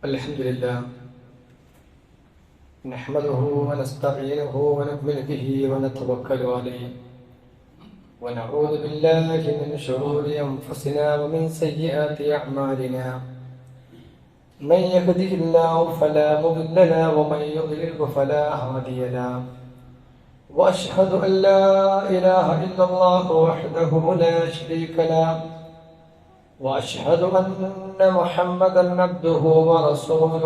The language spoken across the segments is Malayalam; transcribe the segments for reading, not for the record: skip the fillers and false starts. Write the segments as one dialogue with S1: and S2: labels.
S1: الحمد لله نحمده ونستعينه ونؤمن به ونتوكل عليه ونعوذ بالله من شرور أنفسنا ومن سيئات أعمالنا من يهده الله فلا مضل له ومن يضلل فلا هادي له وأشهد أن لا إله إلا الله وحده لا شريك له وأشهد أن محمدا عبده ورسوله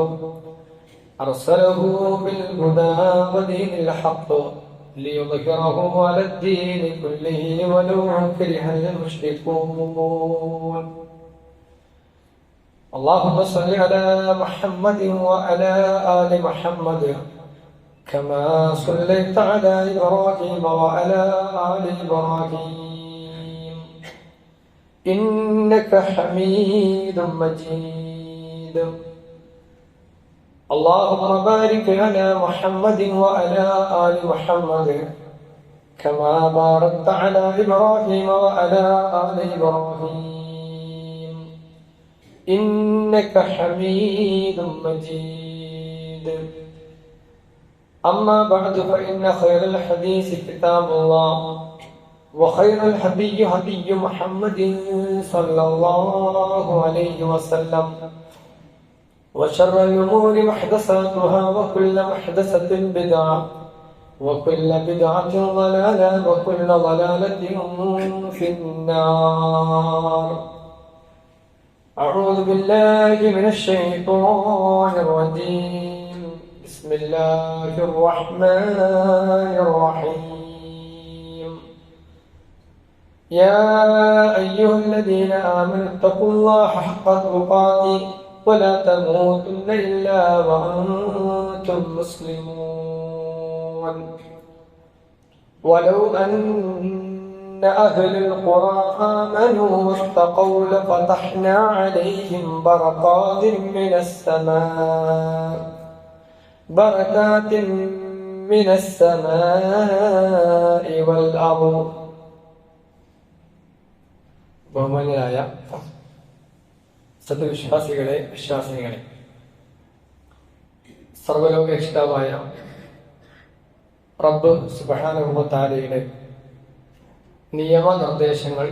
S1: أرسله بالهدى ودين الحق ليظهره على الدين كله ولو كره المشركون. اللهم صل على محمد وعلى آل محمد كما صليت على إبراهيم وعلى آل إبراهيم إنك حميد مجيد. اللهم بارك على محمد وعلى آل محمد كما باركت على إبراهيم وعلى آل إبراهيم إنك حميد مجيد. أما بعد فإن خير الحديث كتاب الله وخير الهدي هدي محمد صلى الله عليه وسلم وشر الأمور محدثاتها وكل محدثة بدعة وكل بدعة ضلالة وكل ضلالة في النار. أعوذ بالله من الشيطان الرجيم. بسم الله الرحمن الرحيم. يا أيها الذين آمنوا اتقوا الله حق تقاته ولا تموتن إلا وأنتم مسلمون. ولو أن أهل القرى آمنوا واتقوا لفتحنا عليهم بركات من السماء والأرض. ബഹുമാന്യരായ സത്യവിശ്വാസികളെ, വിശ്വാസിനികളെ, സർവ്വലോക രക്ഷിതാവായ റബ്ബ് സുബ്ഹാനഹു വ തആലയുടെ നിയമനിർദ്ദേശങ്ങൾ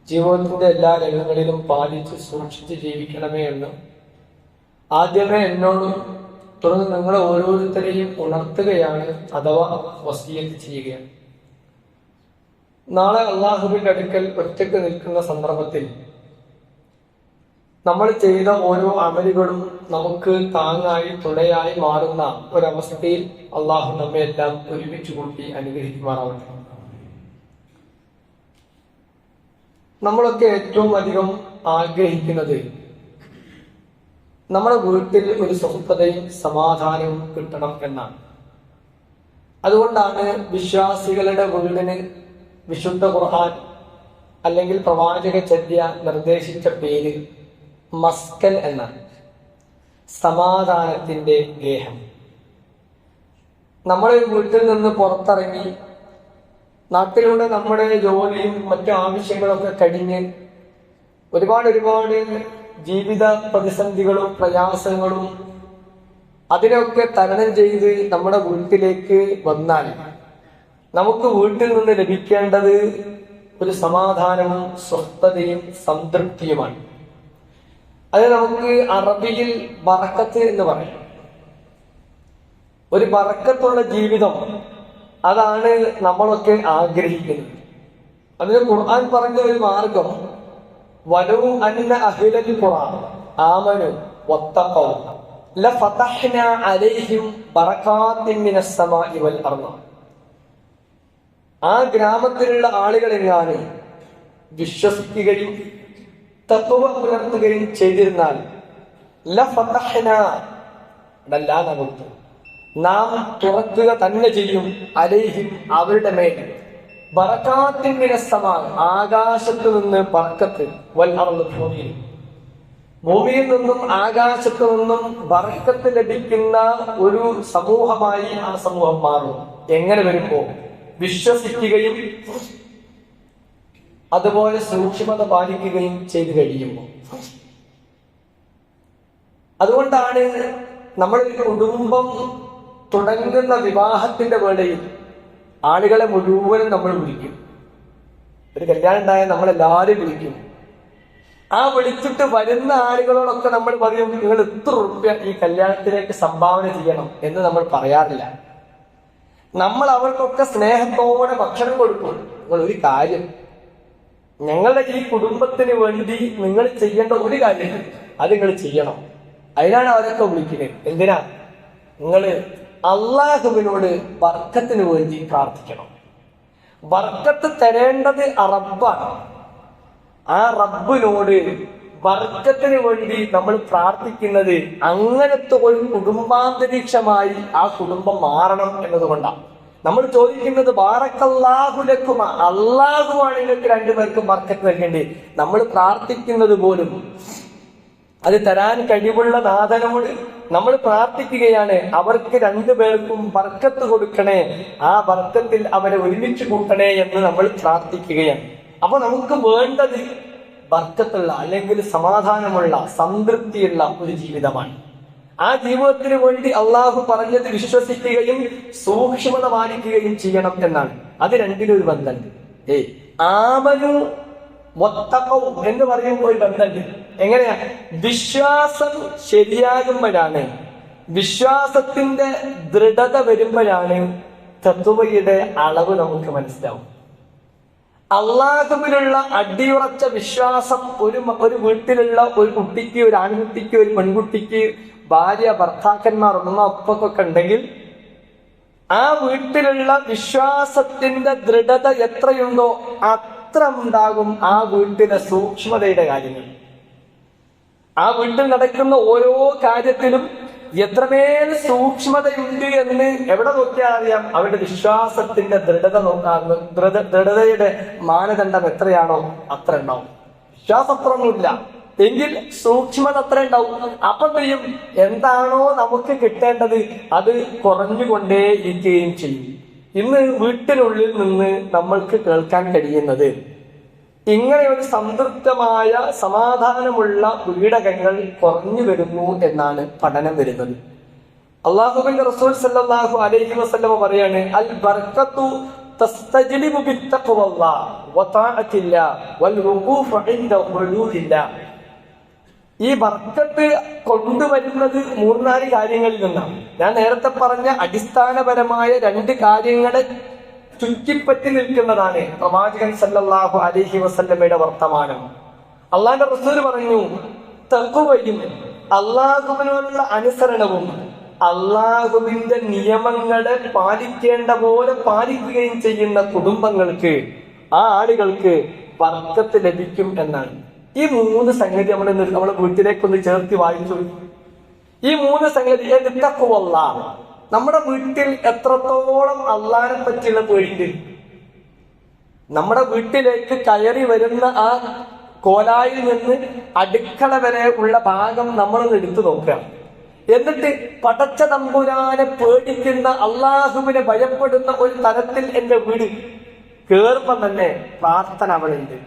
S1: ജീവിതത്തിന്റെ എല്ലാ രംഗങ്ങളിലും പാലിച്ച് സൂക്ഷിച്ച് ജീവിക്കണമേ എന്ന് ആദ്യമേ എന്നോടും തുടർന്ന് നിങ്ങളെ ഓരോരുത്തരെയും ഉണർത്തുകയാണ്, അഥവാ വസിയത്ത് ചെയ്യുകയാണ്. നാളെ അള്ളാഹുവിന്റെ അടുക്കൽ ഒറ്റയ്ക്ക് നിൽക്കുന്ന സന്ദർഭത്തിൽ നമ്മൾ ചെയ്ത ഓരോ അമലുകളും നമുക്ക് താങ്ങായി തുണയായി മാറുന്ന ഒരവസ്ഥയിൽ അള്ളാഹു നമ്മെ എല്ലാം ഒരുമിച്ച് കൂട്ടി അനുഗ്രഹിക്കുമാറാവട്ടെ. നമ്മളൊക്കെ ഏറ്റവും അധികം ആഗ്രഹിക്കുന്നത് നമ്മുടെ വീട്ടിൽ ഒരു സ്വസ്ഥതയും സമാധാനവും കിട്ടണം എന്നാണ്. അതുകൊണ്ടാണ് വിശ്വാസികളുടെ വീടിന് വിശുദ്ധ ഖുർആൻ അല്ലെങ്കിൽ പ്രവാചക ചര്യ നിർദ്ദേശിച്ച പേര് മസ്കൻ എന്നാണ്, സമാധാനത്തിന്റെ ഗേഹം. നമ്മൾ വീട്ടിൽ നിന്ന് പുറത്തിറങ്ങി നാട്ടിലൂടെ നമ്മുടെ ജോലിയും മറ്റു ആവശ്യങ്ങളൊക്കെ കഴിഞ്ഞ് ഒരുപാട് ജീവിത പ്രതിസന്ധികളും പ്രയാസങ്ങളും അതിനൊക്കെ തരണം ചെയ്ത് നമ്മുടെ വീട്ടിലേക്ക് വന്നാൽ നമുക്ക് വീട്ടിൽ നിന്ന് ലഭിക്കേണ്ടത് ഒരു സമാധാനവും സ്വസ്ഥതയും സംതൃപ്തിയുമാണ്. അത് നമുക്ക് അറബിയിൽ ബറക്കത്ത് എന്ന് പറയും. ഒരു ബറക്കത്തുള്ള ജീവിതം, അതാണ് നമ്മളൊക്കെ ആഗ്രഹിക്കുന്നത്. അതിന് ഖുർആൻ പറഞ്ഞ ഒരു മാർഗം വലൗ അന്ന അഹ്ലൽ ഖുർആൻ ആമനു വത്തഖൗ ലഫതഹ്നാ അലൈഹിം ബറകാത്തിൻ മിനസ് സമാഇ വൽ അർദ്. ആ ഗ്രാമത്തിലുള്ള ആളുകളെങ്ങാനും വിശ്വസിക്കുകയും തഖ്വ പുലർത്തുകയും ചെയ്തിരുന്നാൽ ലഫതഹ്നാ നാം തുറക്കുക തന്നെ ചെയ്യും അലൈഹിം അവരുടെ മേൽ ബറകാത്തിൻ മിനസ് സമാ ആകാശത്തു നിന്ന് ബർക്കത്ത് വൽ അർദ് ഭൂമിയിൽ നിന്നും ആകാശത്തു നിന്നും ബർക്കത്ത് ലഭിക്കുന്ന ഒരു സമൂഹമായി ആ സമൂഹം മാറും. എങ്ങനെ വരുമ്പോ വിശ്വസിക്കുകയും അതുപോലെ സൂക്ഷ്മത പാലിക്കുകയും ചെയ്തു കഴിയുമ്പോൾ അതുകൊണ്ടാണ് നമ്മളൊരു കുടുംബം തുടങ്ങുന്ന വിവാഹത്തിന്റെ വേളയിൽ ആളുകളെ മുഴുവനും നമ്മൾ വിളിക്കും. ഒരു കല്യാണം ഉണ്ടായാൽ നമ്മളെല്ലാവരും വിളിക്കും. ആ വിളിച്ചിട്ട് വരുന്ന ആളുകളോടൊക്കെ നമ്മൾ പറയും, നിങ്ങൾ എത്ര റുപ്യ ഈ കല്യാണത്തിലേക്ക് സംഭാവന ചെയ്യണം എന്ന് നമ്മൾ പറയാറില്ല. നമ്മൾ അവർക്കൊക്കെ സ്നേഹത്തോടെ ഭക്ഷണം കൊടുക്കും. നിങ്ങൾ ഒരു കാര്യം, ഞങ്ങളുടെ ഈ കുടുംബത്തിന് വേണ്ടി നിങ്ങൾ ചെയ്യേണ്ട ഒരു കാര്യം അത് നിങ്ങൾ ചെയ്യണം. അതിനാണ് അവരൊക്കെ വിളിക്കുന്നത്. എന്തിനാ? നിങ്ങൾ അള്ളാഹുവിനോട് ബർക്കത്തിന് വേണ്ടി പ്രാർത്ഥിക്കണം. ബർക്കത്ത് തരേണ്ടത് റബ്ബാണ്. ആ റബ്ബിനോട് ബർക്കത്തിന് വേണ്ടി നമ്മൾ പ്രാർത്ഥിക്കുന്നത് അങ്ങനത്തെ ഒരു കുടുംബാന്തരീക്ഷമായി ആ കുടുംബം മാറണം എന്നതുകൊണ്ടാണ്. നമ്മൾ ചോദിക്കുന്നത് ബാറക്കല്ലാഹുലക്കുമ, അള്ളാഹുവാണ് നിങ്ങൾക്ക് രണ്ടുപേർക്കും ബർക്കത്ത് നൽകേണ്ടത്. നമ്മൾ പ്രാർത്ഥിക്കുന്നത് പോലും അത് തരാൻ കഴിവുള്ള നാഥനോട് നമ്മൾ പ്രാർത്ഥിക്കുകയാണ്, അവർക്ക് രണ്ടുപേർക്കും ബർക്കത്ത് കൊടുക്കണേ, ആ ബർക്കത്തിൽ അവരെ ഒരുമിച്ച് കൂട്ടണേ എന്ന് നമ്മൾ പ്രാർത്ഥിക്കുകയാണ്. അപ്പൊ നമുക്ക് വേണ്ടത് ബർക്കത്തുള്ള അല്ലെങ്കിൽ സമാധാനമുള്ള സംതൃപ്തിയുള്ള ഒരു ജീവിതമാണ്. ആ ജീവിതത്തിന് വേണ്ടി അള്ളാഹു പറഞ്ഞത് വിശ്വസിക്കുകയും സൂക്ഷ്മത പാലിക്കുകയും ചെയ്യണം എന്നാണ്. അത് രണ്ടിനും ഒരു ബന്ധമുണ്ട്. ആമനു വത്തഖൗ എന്ന് പറയുമ്പോൾ ഒരു ബന്ധമുണ്ട്. എങ്ങനെയാ? വിശ്വാസം ശരിയാകുമ്പോഴാണ്, വിശ്വാസത്തിന്റെ ദൃഢത വരുമ്പോഴാണ് തഖ്വയുടെ അളവ് നമുക്ക് മനസ്സിലാവും. അള്ളാഹുവിലുള്ള അടിയുറച്ച വിശ്വാസം ഒരു വീട്ടിലുള്ള ഒരു കുട്ടിക്ക്, ഒരു ആൺകുട്ടിക്ക്, ഒരു പെൺകുട്ടിക്ക്, ഭാര്യ ഭർത്താക്കന്മാർ ഒപ്പൊക്കെ ഉണ്ടെങ്കിൽ ആ വീട്ടിലുള്ള വിശ്വാസത്തിന്റെ ദൃഢത എത്രയുണ്ടോ അത്ര ഉണ്ടാകും ആ വീട്ടിലെ സൂക്ഷ്മതയുടെ കാര്യങ്ങൾ. ആ വീട്ടിൽ നടക്കുന്ന ഓരോ കാര്യത്തിലും എത്രമേൽ സൂക്ഷ്മതയുണ്ട് എന്ന് എവിടെ നോക്കിയാൽ അറിയാം. അവരുടെ വിശ്വാസത്തിന്റെ ദൃഢതയുടെ മാനദണ്ഡം എത്രയാണോ അത്ര ഉണ്ടാവും. വിശ്വാസപ്പുറമൊന്നുമില്ല എങ്കിൽ സൂക്ഷ്മത അത്ര ഉണ്ടാവും. അപ്പം ചെയ്യും, എന്താണോ നമുക്ക് കിട്ടേണ്ടത് അത് കുറഞ്ഞുകൊണ്ടേ ഇരിക്കുകയും ചെയ്യും. ഇന്ന് വീട്ടിനുള്ളിൽ നിന്ന് നമ്മൾക്ക് കേൾക്കാൻ കഴിയുന്നത് ഇങ്ങനെ ഒരു സംതൃപ്തമായ സമാധാനമുള്ള വീടകങ്ങൾ കുറഞ്ഞു വരുന്നു എന്നാണ് പഠനം വരുന്നത്. അള്ളാഹുവിന്റെ റസൂൽ സല്ലല്ലാഹു അലൈഹി വസല്ലം പറയാണ്, അൽ ബർക്കത്തു തസ്തജ്ലിബു ബിത്തഖ്വല്ലാഹ് വതഅത്തില്ലാഹ് വൽ വുഖൂഫ് ഇൻദ ഹുദൂദില്ലാഹ്. ഈ ബർക്കത്ത് കൊണ്ടുവരുന്നത് 3-4 കാര്യങ്ങളിൽ നിന്നാണ്. ഞാൻ നേരത്തെ പറഞ്ഞ അടിസ്ഥാനപരമായ 2 കാര്യങ്ങളെ ചുറ്റിപ്പറ്റി നിൽക്കുന്നതാണ് പ്രവാചകൻ സല്ലല്ലാഹു അലൈഹി വസല്ലമയുടെ വർത്തമാനം. അള്ളാന്റെ റസൂൽ പറഞ്ഞു, തഖ്വയും അള്ളാഹുവിനോടുള്ള അനുസരണവും അള്ളാഹുവിന്റെ നിയമങ്ങളെ പാലിക്കേണ്ട പോലെ പാലിക്കുകയും ചെയ്യുന്ന കുടുംബങ്ങൾക്ക്, ആ ആളുകൾക്ക് ബർക്കത്ത് ലഭിക്കും എന്നാണ്. ഈ 3 സംഗതി നമ്മളെ വീട്ടിലേക്കൊന്ന് ചേർത്ത് വായിച്ചു. ഈ 3 സംഗതി തഖ്വല്ലാഹ്. നമ്മുടെ വീട്ടിൽ എത്രത്തോളം അള്ളാഹിനെ പറ്റിയുള്ള പേടിയുണ്ട്. നമ്മുടെ വീട്ടിലേക്ക് കയറി വരുന്ന ആ കോലായിൽ നിന്ന് അടുക്കള വരെ ഉള്ള ഭാഗം നമ്മളൊന്ന് എടുത്തു നോക്കുക. എന്നിട്ട് പടച്ച തമ്പുരാനെ പേടിക്കുന്ന, അള്ളാഹുവിനെ ഭയപ്പെടുന്ന ഒരു തരത്തിൽ എന്റെ വീട് കേറുമ്പം തന്നെ പ്രാർത്ഥന അവിടെ ഉണ്ട്.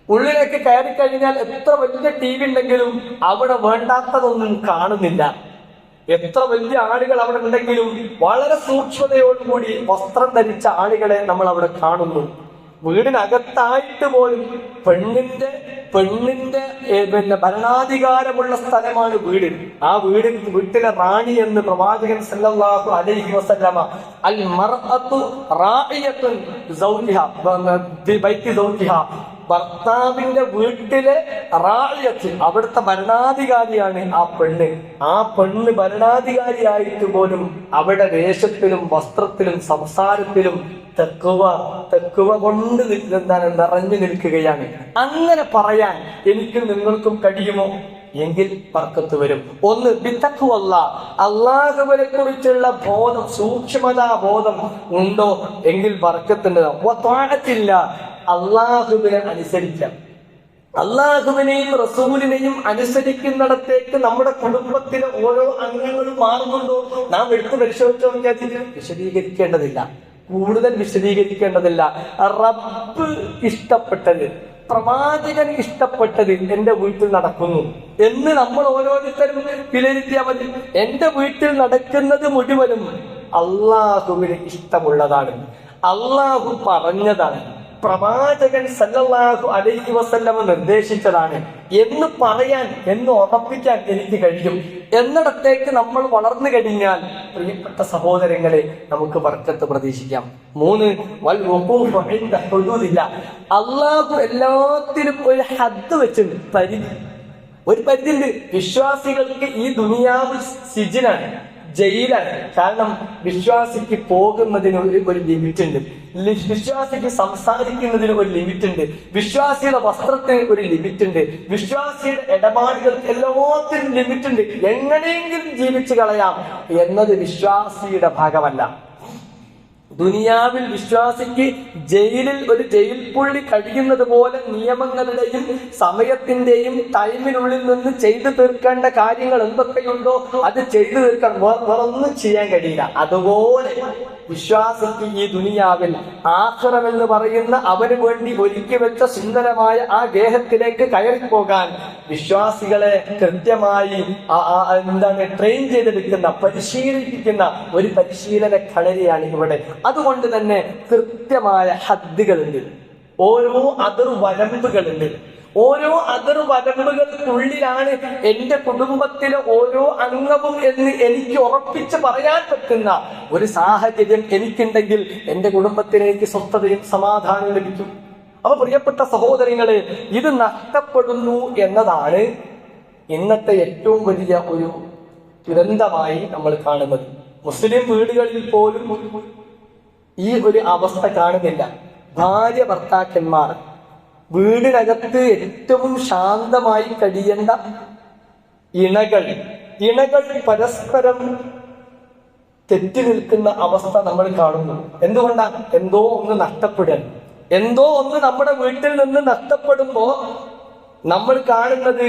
S1: ഉള്ളിലേക്ക് കയറി കഴിഞ്ഞാൽ എത്ര വലിയ ടി വി ഉണ്ടെങ്കിലും അവിടെ വേണ്ടാത്തതൊന്നും കാണുന്നില്ല. എത്ര വലിയ ആളുകൾ അവിടെ ഉണ്ടെങ്കിലും വളരെ സൂക്ഷ്മതയോടുകൂടി വസ്ത്രം ധരിച്ച ആളുകളെ നമ്മൾ അവിടെ കാണുന്നു. വീടിനകത്തായിട്ട് പോലും പെണ്ണിന്റെ ഭരണാധികാരമുള്ള സ്ഥലമാണ് വീട്. ആ വീട്ടിലെ റാണി എന്ന് പ്രവാചകൻ സല്ലല്ലാഹു അലൈഹി വസല്ലമ, അൽ മർഅതു റാഇയത്തുൻ സൗജിഹാ ബൈതി സൗജിഹാ, ഭർത്താവിന്റെ വീട്ടിലെ റാഇയത്ത്, അവിടുത്തെ ഭരണാധികാരിയാണ് ആ പെണ്ണ്. ആ പെണ്ണ് ഭരണാധികാരിയായിട്ട് പോലും അവിടെ വേഷത്തിലും വസ്ത്രത്തിലും സംസാരത്തിലും തഖ്വ കൊണ്ട് നിറഞ്ഞു നിൽക്കുകയാണ്. അങ്ങനെ പറയാൻ എനിക്കും നിങ്ങൾക്കും കഴിയുമോ? എങ്കിൽ ബർക്കത്ത് വരും. ഒന്ന് ബിത്തഖ്വല്ലാഹ്, അല്ലാഹുവിനെ കുറിച്ചുള്ള ബോധം, സൂക്ഷ്മതാ ബോധം ഉണ്ടോ എങ്കിൽ ബർക്കത്തുണ്ട്. വതഅത്തില്ലാഹ്, അള്ളാഹുവിനെ അനുസരിക്കാം. അള്ളാഹുവിനെയും റസൂലിനെയും അനുസരിക്കുന്നിടത്തേക്ക് നമ്മുടെ കുടുംബത്തിലെ ഓരോ അംഗങ്ങളും മാറുന്നുണ്ടോ? നാം എടുത്തു പരിശോധിച്ചോ? വിശദീകരിക്കേണ്ടതില്ല, കൂടുതൽ വിശദീകരിക്കേണ്ടതില്ല. റബ്ബ് ഇഷ്ടപ്പെട്ടത്, പ്രവാചകൻ ഇഷ്ടപ്പെട്ടത് എന്റെ വീട്ടിൽ നടക്കുന്നു എന്ന് നമ്മൾ ഓരോരുത്തരും വിലയിരുത്തിയാൽ മതി. എന്റെ വീട്ടിൽ നടക്കുന്നത് മുഴുവനും അള്ളാഹുവിന് ഇഷ്ടമുള്ളതാണ്, അള്ളാഹു പറഞ്ഞതാണ്, പ്രവാചകൻ സല്ലല്ലാഹു അലൈഹി വസല്ലമ നിർദ്ദേശിച്ചതാണ് എന്ന് പറയാൻ, എന്ന് ഉറപ്പിക്കാൻ എനിക്ക് കഴിയും എന്നിടത്തേക്ക് നമ്മൾ വളർന്നു കഴിഞ്ഞാൽ പ്രിയപ്പെട്ട സഹോദരങ്ങളെ നമുക്ക് ബർക്കത്ത് പ്രതീക്ഷിക്കാം. 3 വൽ വഖൂഫു ഇൻദ ഹുദൂദില്ല. അള്ളാഹു എല്ലാത്തിനും ഒരു ഹദ് വെച്ചിട്ടുണ്ട്, പരിധി, ഒരു പരിധിയുണ്ട്. വിശ്വാസികൾക്ക് ഈ ദുനിയാവ് സിജ്നാണ്, ജയിലാണ്. കാരണം വിശ്വാസിക്ക് പോകുന്നതിന് ഒരു ലിമിറ്റ് ഉണ്ട്, വിശ്വാസിക്ക് സംസാരിക്കുന്നതിന് ഒരു ലിമിറ്റ് ഉണ്ട്, വിശ്വാസിയുടെ വസ്ത്രത്തിന് ഒരു ലിമിറ്റ് ഉണ്ട്, വിശ്വാസിയുടെ ഇടപാടുകൾക്ക് എല്ലാത്തിനും ലിമിറ്റ് ഉണ്ട്. എങ്ങനെയെങ്കിലും ജീവിച്ചു കളയാം എന്നത് വിശ്വാസിയുടെ ഭാഗമല്ല. ദുനിയാവിൽ വിശ്വാസിക്ക് ജയിലിൽ ഒരു ജയിൽ പുള്ളി കഴിയുന്നത് പോലെ നിയമങ്ങളുടെയും സമയത്തിന്റെയും ടൈമിനുള്ളിൽ നിന്ന് ചെയ്തു തീർക്കേണ്ട കാര്യങ്ങൾ എന്തൊക്കെയുണ്ടോ അത് ചെയ്തു തീർക്കാൻ വേറൊന്നും ചെയ്യാൻ കഴിയില്ല. അതുപോലെ വിശ്വാസിക്ക് ഈ ദുനിയാവിൽ ആഖിറം എന്ന് പറയുന്ന അവന് വേണ്ടി ഒരുക്കി വെച്ച സുന്ദരമായ ആ ഗേഹത്തിലേക്ക് കയറിപ്പോകാൻ വിശ്വാസികളെ കൃത്യമായി ട്രെയിൻ ചെയ്തെടുക്കുന്ന, പരിശീലിപ്പിക്കുന്ന ഒരു പരിശീലന കളരിയാണ് ഇവിടെ. അതുകൊണ്ട് തന്നെ കൃത്യമായ ഹദ്ദുകളുണ്ട്, ഓരോ അതിർവരമ്പുകളുണ്ട്. ഓരോ അതിർവരമ്പുകൾക്കുള്ളിലാണ് എന്റെ കുടുംബത്തിലെ ഓരോ അംഗവും എന്ന് എനിക്ക് ഉറപ്പിച്ച് പറയാൻ പറ്റുന്ന ഒരു സാഹചര്യം എനിക്കുണ്ടെങ്കിൽ എന്റെ കുടുംബത്തിന് എനിക്ക് സ്വസ്ഥതയും സമാധാനവും ലഭിക്കും. അപ്പൊ പ്രിയപ്പെട്ട സഹോദരങ്ങളെ, ഇത് നഷ്ടപ്പെടുന്നു എന്നതാണ് ഇന്നത്തെ ഏറ്റവും വലിയ ഒരു ദുരന്തമായി നമ്മൾ കാണുന്നത്. മുസ്ലിം വീടുകളിൽ പോലും ഈ ഒരു അവസ്ഥ കാണുന്നില്ല. ഭാര്യ ഭർത്താക്കന്മാർ വീടിനകത്ത് ഏറ്റവും ശാന്തമായി കഴിയേണ്ട ഇണകൾ പരസ്പരം തെറ്റി നിൽക്കുന്ന അവസ്ഥ നമ്മൾ കാണുന്നു. എന്തുകൊണ്ടാണ്? എന്തോ ഒന്ന് നഷ്ടപ്പെടാൻ, എന്തോ ഒന്ന് നമ്മുടെ വീട്ടിൽ നിന്ന് നഷ്ടപ്പെടുമ്പോ നമ്മൾ കാണുന്നത്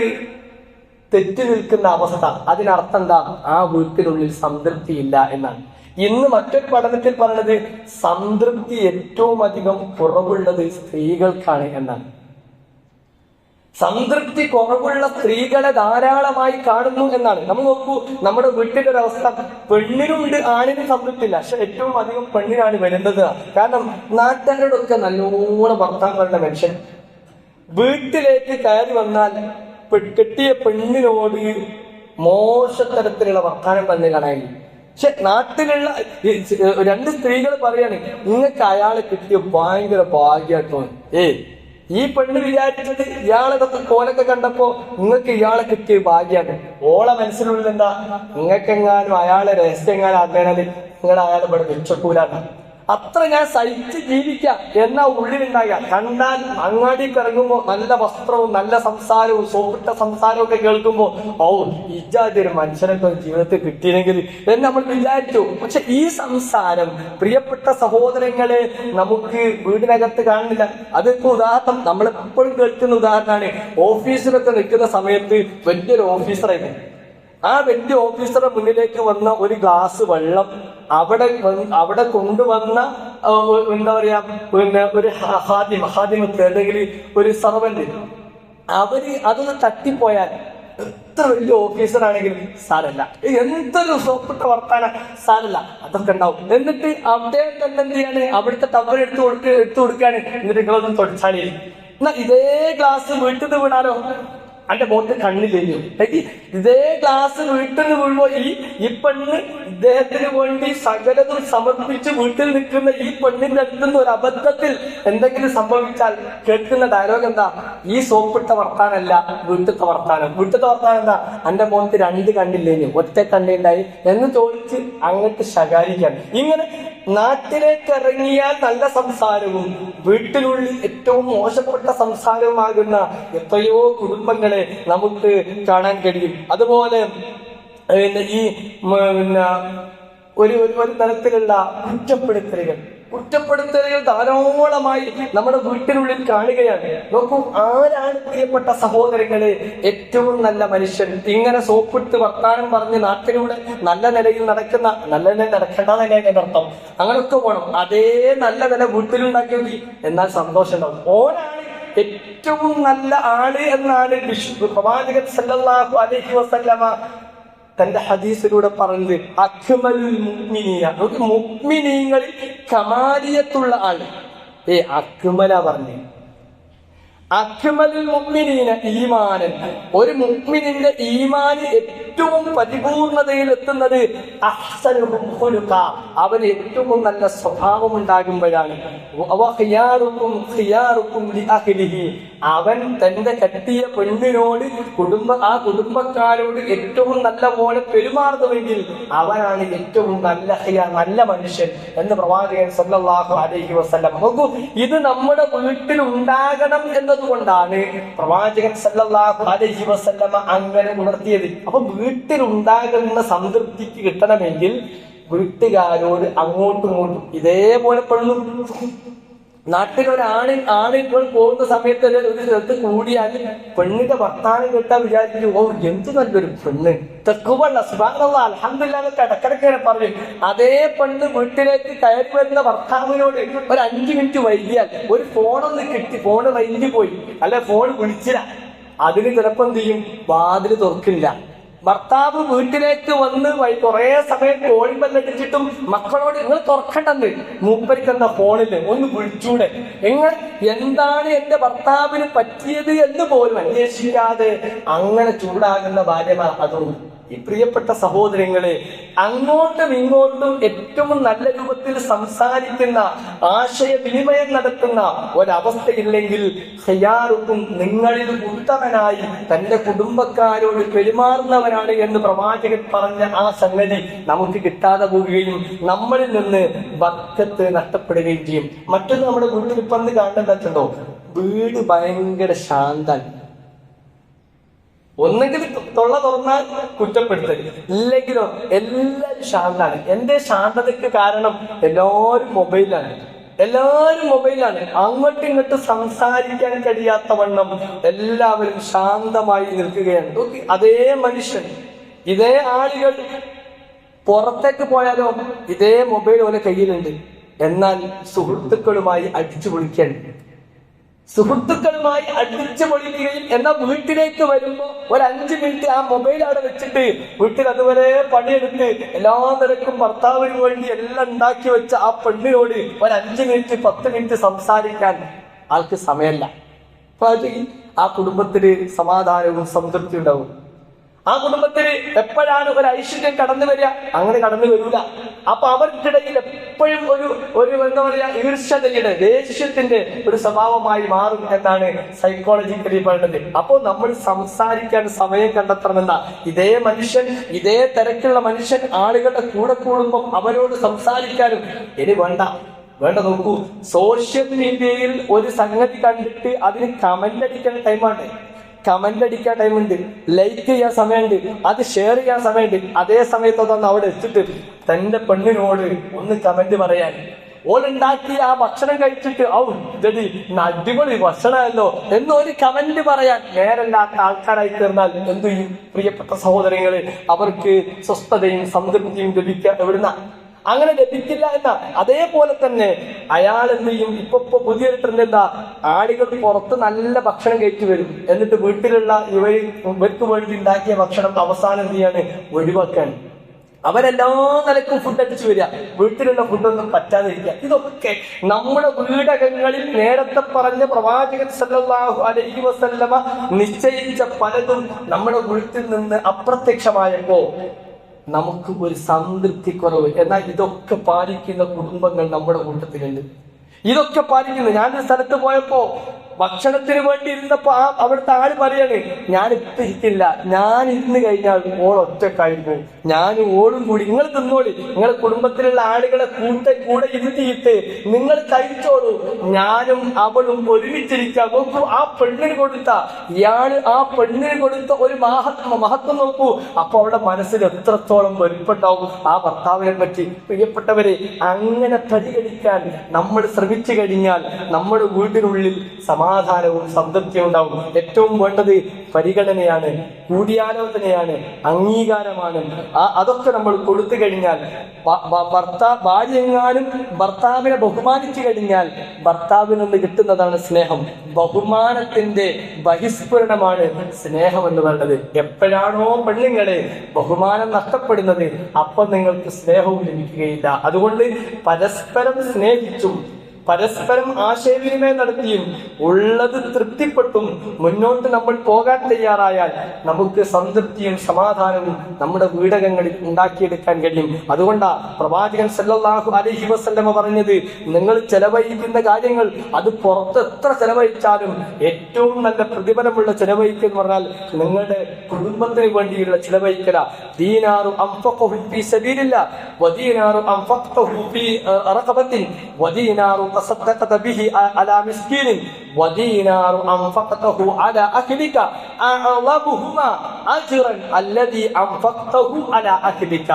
S1: തെറ്റി നിൽക്കുന്ന അവസ്ഥ. അതിനർത്ഥം എന്താ? ആ വീട്ടിനുള്ളിൽ സംതൃപ്തിയില്ല എന്നാണ്. ഇന്ന് മറ്റൊരു പഠനത്തിൽ പറയുന്നത് സംതൃപ്തി ഏറ്റവും അധികം കുറവുള്ളത് സ്ത്രീകൾക്കാണ് എന്നാണ്. സംതൃപ്തി കുറവുള്ള സ്ത്രീകളെ ധാരാളമായി കാണുന്നു എന്നാണ്. നമ്മൾ നോക്കൂ, നമ്മുടെ വീട്ടിന്റെ ഒരു അവസ്ഥ, പെണ്ണിനുണ്ട് ആണിനും സംതൃപ്തി ഇല്ല, പക്ഷെ ഏറ്റവും അധികം പെണ്ണിനാണ് വരുന്നത്. കാരണം നാട്ടുകാരോടൊക്കെ നല്ലോണം ഭർത്താക്കളുടെ മനുഷ്യൻ വീട്ടിലേക്ക് കയറി വന്നാൽ കെട്ടിയ പെണ്ണിനോട് മോശത്തരത്തിലുള്ള വർത്താനം തന്നെ കാണാനില്ല. പക്ഷെ നാട്ടിലുള്ള 2 സ്ത്രീകൾ പറയാണ്, നിങ്ങൾക്ക് അയാളെ കിട്ടിയ ഭയങ്കര ഭാഗ്യാട്ടോ. ഈ പെണ്ണ് വിചാരിച്ചത് ഇയാളൊക്കെ കോലൊക്കെ കണ്ടപ്പോ നിങ്ങൾക്ക് ഇയാളെ കിട്ടിയ ഭാഗ്യാണ്. ഓളെ മനസ്സിനുള്ളിൽ എന്താ? നിങ്ങൾക്കെങ്ങാനും അയാളെ രഹസ്യങ്ങാനും അറിയണത് നിങ്ങൾ അയാളെ ഇവിടെ വെച്ചക്കൂലാണ്. അത്ര ഞാൻ സഹിച്ച് ജീവിക്കാം എന്നാ ഉള്ളിലുണ്ടാകുക. കണ്ടാൽ അങ്ങാടിക്ക് ഇറങ്ങുമ്പോ നല്ല വസ്ത്രവും നല്ല സംസാരവും സോപ്പിട്ട സംസാരവും ഒക്കെ കേൾക്കുമ്പോ ഇജാതി ഒരു മനുഷ്യനൊക്കെ ജീവിതത്തിൽ കിട്ടിയില്ലെങ്കിൽ എന്ന് നമ്മൾ വിചാരിച്ചു. പക്ഷെ ഈ സംസാരം പ്രിയപ്പെട്ട സഹോദരങ്ങളെ നമുക്ക് വീടിനകത്ത് കാണുന്നില്ല. അതിപ്പോ ഉദാഹരണം നമ്മളെപ്പോഴും കേൾക്കുന്ന ഉദാഹരണമാണ്, ഓഫീസിലൊക്കെ നിൽക്കുന്ന സമയത്ത് വലിയൊരു ഓഫീസറായിരുന്നു. ആ വലിയ ഓഫീസറുടെ മുന്നിലേക്ക് വന്ന ഒരു ഗ്ലാസ് വെള്ളം അവിടെ കൊണ്ടുവന്ന എന്താ പറയാ, പിന്നെ ഒരു ഹാദിമത്ത് അല്ലെങ്കിൽ ഒരു സർവന്റ്, അവര് അതൊന്ന് തട്ടിപ്പോയാൽ എത്ര വലിയ ഓഫീസറാണെങ്കിലും സാരല്ല, എന്തൊരു സോപ്പിട്ട വർത്താന സാരല്ല, അതൊക്കെ ഉണ്ടാവും. എന്നിട്ട് അദ്ദേഹം തന്നെ എന്ത് ചെയ്യാണ്, അവിടുത്തെ ടവർ എടുത്തു കൊടുക്കാണ്. എന്നിട്ട് നിങ്ങളൊന്നും തൊടിച്ചാലേ എന്നാ ഇതേ ഗ്ലാസ് വീട്ടിൽ നിന്ന് വീണാലോ അന്റെ മുഖത്ത് കണ്ണില്ലേഞ്ഞു. ഇതേ ഗ്ലാസ് വീട്ടിൽ നിന്ന് വീഴുമ്പോ ഈ പെണ്ണ് ഇദ്ദേഹത്തിന് വേണ്ടി സകലതും സമർപ്പിച്ച് വീട്ടിൽ നിൽക്കുന്ന ഈ പെണ്ണിന്റെ അടുത്തുനിന്ന് ഒരു അബദ്ധത്തിൽ എന്തെങ്കിലും സംഭവിച്ചാൽ കേൾക്കുന്ന ഡയലോഗ് എന്താ? ഈ സോപ്പിട്ട വർത്താനല്ല, വീട്ടിലത്തെ വർത്താനം. വീട്ടിലത്തെ വർത്താനം എന്താ? അന്റെ മുഖത്ത് 2 കണ്ണില്ലേഞ്ഞു, ഒറ്റ കണ്ണുണ്ടായി എന്ന് ചോദിച്ച് അങ്ങോട്ട് ശകാരിക്കാൻ. ഇങ്ങനെ നാട്ടിലേക്ക് ഇറങ്ങിയാൽ നല്ല സംസാരവും വീട്ടിനുള്ളിൽ ഏറ്റവും മോശപ്പെട്ട സംസാരവുമാകുന്ന എത്രയോ കുടുംബങ്ങളെ നമുക്ക് കാണാൻ കഴിയും. അതുപോലെ ഈ ഒരു തരത്തിലുള്ള കുറ്റപ്പെടുത്തലുകൾ ധാരാളമായി നമ്മുടെ വീട്ടിനുള്ളിൽ കാണുകയാണ്. നോക്കൂ, ആരാണ് പ്രിയപ്പെട്ട സഹോദരങ്ങളെ ഏറ്റവും നല്ല മനുഷ്യൻ? ഇങ്ങനെ സോപ്പിട്ട് വർത്താനം പറഞ്ഞ് നാട്ടിലൂടെ നല്ല നിലയിൽ നടക്കുന്ന, നല്ല നിലയിൽ നടക്കേണ്ട നിലയിൽ അർത്ഥം, അങ്ങനെയൊക്കെ പോകണം. അതേ നല്ല നില വീട്ടിലുണ്ടാക്കിയ എന്നാൽ സന്തോഷം ഉണ്ടാവും. ഓരാണ് ഏറ്റവും നല്ല ആള് എന്നാണ് പ്രവാചകൻ സല്ലല്ലാഹു അലൈഹി വസല്ലമ തന്റെ ഹദീസിലൂടെ പറഞ്ഞത്. അക്മലുൽ മുഅ്മിനീന, മുഅ്മിനീങ്ങളിൽ കമാലിയത്തുള്ള ആള്. അക്മല പറഞ്ഞു. അക്മലുൽ മുഅ്മിനീന ഈമാനൻ, ഒരു മുഅ്മിനിന്റെ ഈമാന് ഏറ്റവും പരിപൂർണതയിൽ എത്തുന്നത് അഹ്സനുഹും ഖുലുഖ, അവന് ഏറ്റവും നല്ല സ്വഭാവം ഉണ്ടാകുമ്പോഴാണ്. ഖിയാറുക്കും ഖിയാറുക്കും ലിഅഹ്ലിഹി, അവൻ തന്റെ കെട്ടിയ പെണ്ണിനോട് ആ കുടുംബക്കാരോട് ഏറ്റവും നല്ല പോലെ പെരുമാറുന്നുവെങ്കിൽ അവനാണ് ഏറ്റവും നല്ല മനുഷ്യൻ എന്ന് പ്രവാചകൻ സല്ലല്ലാഹു അലൈഹി വസല്ലം. നോക്കൂ, ഇത് നമ്മുടെ വീട്ടിൽ ഉണ്ടാകണം എന്നതുകൊണ്ടാണ് പ്രവാചകൻ സല്ലല്ലാഹു അലൈഹി വസല്ലമ അങ്ങനെ ഉണർത്തിയത്. അപ്പൊ വീട്ടിലുണ്ടാകുന്ന സംതൃപ്തിക്ക് കിട്ടണമെങ്കിൽ വീട്ടുകാരോട് അങ്ങോട്ടും ഇങ്ങോട്ടും ഇതേപോലെ പെണ്ണു. നാട്ടിലൊരാണിപ്പോൾ പോകുന്ന സമയത്ത് ഒരു സ്ഥലത്ത് കൂടിയാൽ പെണ്ണിന്റെ വർത്താനം കേട്ടാൽ വിചാരിച്ചു, ഓ എന്ത് നല്ലൊരു പെണ്ണ്, തെക്കുവള്ള സുബ്ഹാനല്ലാഹ് അൽഹംദുലില്ലാഹ് എന്നൊക്കെ ഇടക്കിടക്ക് പറയും. അതേ പെണ്ണ് വീട്ടിലേക്ക് കയറി വരുന്ന ഭർത്താവിനോട് ഒരു 5 മിനിറ്റ് വൈകിയാൽ ഒരു ഫോണൊന്ന് കിട്ടി, ഫോണ് റേഞ്ച് പോയി, അല്ലെ ഫോൺ വിളിച്ചില്ല, അതിന് ചിലപ്പോ എന്ത് ചെയ്യും, വാതില് തുറക്കില്ല. ഭർത്താവ് വീട്ടിലേക്ക് വന്ന് കുറെ സമയം കോഴിമല്ലടിച്ചിട്ടും മക്കളോട് നിങ്ങൾ തുറക്കണ്ടെന്ന്, മൂപ്പരിക്കുന്ന ഫോണില് ഒന്ന് വിളിച്ചൂടെ, എന്താണ് എന്റെ ഭർത്താവിന് പറ്റിയത് എന്ന് പോലും അന്വേഷിക്കാതെ അങ്ങനെ ചൂടാകുന്ന ഭാര്യമാർ. അതും ഈ പ്രിയപ്പെട്ട സഹോദരങ്ങളെ, അങ്ങോട്ടും ഇങ്ങോട്ടും ഏറ്റവും നല്ല രൂപത്തിൽ സംസാരിക്കുന്ന, ആശയവിനിമയം നടത്തുന്ന ഒരവസ്ഥയില്ലെങ്കിൽ ഖിയാറുക്കും, നിങ്ങളിൽ ഉത്തമനായി തന്റെ കുടുംബക്കാരോട് പെരുമാറുന്നവനാണ് എന്ന് പ്രവാചകൻ പറഞ്ഞ ആ സംഗതി നമുക്ക് കിട്ടാതെ പോവുകയും നമ്മളിൽ നിന്ന് ബർക്കത്ത് നഷ്ടപ്പെടുകയും ചെയ്യും. മറ്റൊന്ന് നമ്മുടെ വീട്ടിൽ ഇപ്പം കാണുന്നുണ്ടോ, വീട് ഭയങ്കര ശാന്തം. ഒന്നെങ്കിൽ തൊള്ള തുറന്നാൽ കുറ്റപ്പെടുത്തൽ, ഇല്ലെങ്കിലോ എല്ലാവരും ശാന്താണ്. എന്റെ ശാന്തതയ്ക്ക് കാരണം എല്ലാവരും മൊബൈലാണ്. അങ്ങോട്ടും ഇങ്ങോട്ടും സംസാരിക്കാൻ കഴിയാത്ത വണ്ണം എല്ലാവരും ശാന്തമായി നിൽക്കുകയാണ്. അതേ മനുഷ്യൻ, ഇതേ ആളുകൾ പുറത്തേക്ക് പോയാലോ ഇതേ മൊബൈൽ പോലെ കയ്യിലുണ്ട്. എന്നാൽ സുഹൃത്തുക്കളുമായി അടിച്ചു പൊളിക്കുകയും എന്നാൽ വീട്ടിലേക്ക് വരുമ്പോ ഒരു 5 മിനിറ്റ് ആ മൊബൈൽ അവിടെ വെച്ചിട്ട് വീട്ടിൽ അതുവരെ പണിയെടുത്ത് എല്ലാ നിരക്കും ഭർത്താവിന് വേണ്ടി എല്ലാം ഉണ്ടാക്കി വെച്ച ആ പെണ്ണിനോട് ഒരു 5 മിനിറ്റ് 10 മിനിറ്റ് സംസാരിക്കാൻ ആൾക്ക് സമയമല്ല. ആ കുടുംബത്തിന് സമാധാനവും സംതൃപ്തി ഉണ്ടാവും. ആ കുടുംബത്തിന് എപ്പോഴാണ് ഒരു ഐശ്വര്യം കടന്നു വരിക? അങ്ങനെ കടന്നു വരൂല. അപ്പൊ അവർക്കിടയിൽ എപ്പോഴും ഒരു എന്താ പറയാ, ഈർഷ്യതയുടെ, ദേഷ്യത്തിന്റെ ഒരു സ്വഭാവമായി മാറും എന്നാണ് സൈക്കോളജിക്കലി പറയുന്നത്. അപ്പോൾ നമ്മൾ സംസാരിക്കാൻ സമയം കണ്ടെത്തണമെന്ന ഇതേ മനുഷ്യൻ, ഇതേ തിരക്കുള്ള മനുഷ്യൻ ആളുകളുടെ കൂടെ കൂടുമ്പം അവരോട് സംസാരിക്കാനും ഇനി വേണ്ട. നോക്കൂ, സോഷ്യൽ മീഡിയയിൽ ഒരു സംഗതി കണ്ടിട്ട് അതിന് കമന്റ് അടിക്കുന്ന ടൈമാണ്. കമന്റ് അടിക്കാൻ ടൈമുണ്ട്, ലൈക്ക് ചെയ്യാൻ സമയമുണ്ട്, അത് ഷെയർ ചെയ്യാൻ സമയമുണ്ട്. അതേ സമയത്തൊന്ന് അവിടെ എത്തിട്ട് തന്റെ പെണ്ണിനോട് ഒന്ന് കമന്റ് പറയാൻ, ഓളുണ്ടാക്കി ആ ഭക്ഷണം കഴിച്ചിട്ട് ഇതടി അടിപൊളി ഭക്ഷണമല്ലോ എന്നൊരു കമന്റ് പറയാൻ നേരല്ലാത്ത ആൾക്കാരായി തീർന്നാൽ എന്തു ചെയ്യും? പ്രിയപ്പെട്ട സഹോദരങ്ങളെ, അവർക്ക് സ്വസ്ഥതയും സംതൃപ്തിയും എവിടുന്ന? അങ്ങനെ ലഭിക്കില്ല എന്ന. അതേപോലെ തന്നെ അയാൾ എന്ത് ചെയ്യും? ഇപ്പൊ പുതിയൊരു ട്രെൻഡ് എന്താ, ആളുകൾ പുറത്ത് നല്ല ഭക്ഷണം കഴിച്ചു വരും, എന്നിട്ട് വീട്ടിലുള്ള ഇവർക്ക് വേണ്ടി ഉണ്ടാക്കിയ ഭക്ഷണം അവസാനം എന്ത് ചെയ്യാണ്? ഒഴിവാക്കാൻ. അവരെല്ലാ നിലക്കും ഫുഡ് അടിച്ചു വരിക, വീട്ടിലുള്ള ഫുഡൊന്നും പറ്റാതിരിക്കുക. ഇതൊക്കെ നമ്മുടെ വീടകങ്ങളിൽ നേരത്തെ പറഞ്ഞ പ്രവാചകൻ സല്ലല്ലാഹു അലൈഹി വസല്ലമ നിശ്ചയിച്ച പലതും നമ്മുടെ വീട്ടിൽ നിന്ന് അപ്രത്യക്ഷമായപ്പോ നമുക്ക് ഒരു സംതൃപ്തി കുറവ്. എന്നാൽ ഇതൊക്കെ പാലിക്കുന്ന കുടുംബങ്ങൾ നമ്മുടെ കൂട്ടത്തിലുണ്ട്. ഇതൊക്കെ പാലിക്കുന്നു. ഞാനൊരു സ്ഥലത്ത് പോയപ്പോ ഭക്ഷണത്തിന് വേണ്ടി ഇരുന്നപ്പോ അവിടുത്തെ ആള് പറയാണ്, ഞാൻ ഇപ്പൊ ഇരിക്കില്ല, ഞാൻ ഇരുന്ന് കഴിഞ്ഞാൽ ഓൾ ഒറ്റക്കായിരുന്നു, ഞാനും ഓളും കൂടി നിങ്ങൾ തിന്നോളി, നിങ്ങൾ കുടുംബത്തിലുള്ള ആളുകളെ കൂടെ ഇരുത്തിയിട്ട് നിങ്ങൾ കഴിച്ചോളൂ, ഞാനും അവളും ഒരുമിച്ചിരിക്കാം. നോക്കൂ, ആ പെണ്ണിന് കൊടുത്ത ആ പെണ്ണിന് കൊടുത്ത ഒരു മഹത്വം നോക്കൂ. അപ്പൊ അവളുടെ മനസ്സിൽ എത്രത്തോളം വെളിപ്പെട്ടാവും ആ ഭർത്താവിനെ പറ്റി. പ്രിയപ്പെട്ടവരെ, അങ്ങനെ പരിഗണിക്കാൻ നമ്മൾ ശ്രമിച്ചു കഴിഞ്ഞാൽ നമ്മുടെ വീടിനുള്ളിൽ സമാധാനം സമാധാനവും സംതൃപ്തിയും ഉണ്ടാവും. ഏറ്റവും വേണ്ടത് പരിഗണനയാണ്, കൂടിയാലോചനയാണ്, അംഗീകാരമാണ്. അതൊക്കെ നമ്മൾ കൊടുത്തു കഴിഞ്ഞാൽ, ഭാര്യ എങ്ങാനും ഭർത്താവിനെ ബഹുമാനിച്ചു കഴിഞ്ഞാൽ ഭർത്താവിൽ നിന്ന് കിട്ടുന്നതാണ് സ്നേഹം. ബഹുമാനത്തിന്റെ ബഹിസ്ഫുരണമാണ് സ്നേഹം എന്ന് പറയുന്നത്. എപ്പോഴാണോ പെണ്ണുങ്ങളെ ബഹുമാനം നഷ്ടപ്പെടുന്നത്, അപ്പം നിങ്ങൾക്ക് സ്നേഹവും ലഭിക്കുകയില്ല. അതുകൊണ്ട് പരസ്പരം സ്നേഹിച്ചും പരസ്പരം ആശയവിനിമയം നടത്തിയും ഉള്ളത് തൃപ്തിപ്പെട്ടും മുന്നോട്ട് നമ്മൾ പോകാൻ തയ്യാറായാൽ നമുക്ക് സംതൃപ്തിയും സമാധാനവും നമ്മുടെ വീടകങ്ങളിൽ ഉണ്ടാക്കിയെടുക്കാൻ കഴിയും. അതുകൊണ്ടാ പ്രവാചകൻ സല്ലല്ലാഹു അലൈഹി വസല്ലമ പറഞ്ഞത്, നിങ്ങൾ ചെലവഴിക്കുന്ന കാര്യങ്ങൾ അത് പുറത്ത് എത്ര ചെലവഴിച്ചാലും ഏറ്റവും നല്ല പ്രതിഫലമുള്ള ചെലവഴിക്കൽ എന്ന് പറഞ്ഞാൽ നിങ്ങളുടെ കുടുംബത്തിന് വേണ്ടിയുള്ള ചിലവഴിക്കല. ദീനാറു അൻഫഖഹു ഫീ സബീലില്ലാഹ് വദീനാറു അൻഫഖഹു ഫീ റഖബത്തിൻ വദീനാറു تصدقت به على مسكين ودينار أنفقته على أهلك أعظمهما أجرا الذي أنفقته على أهلك.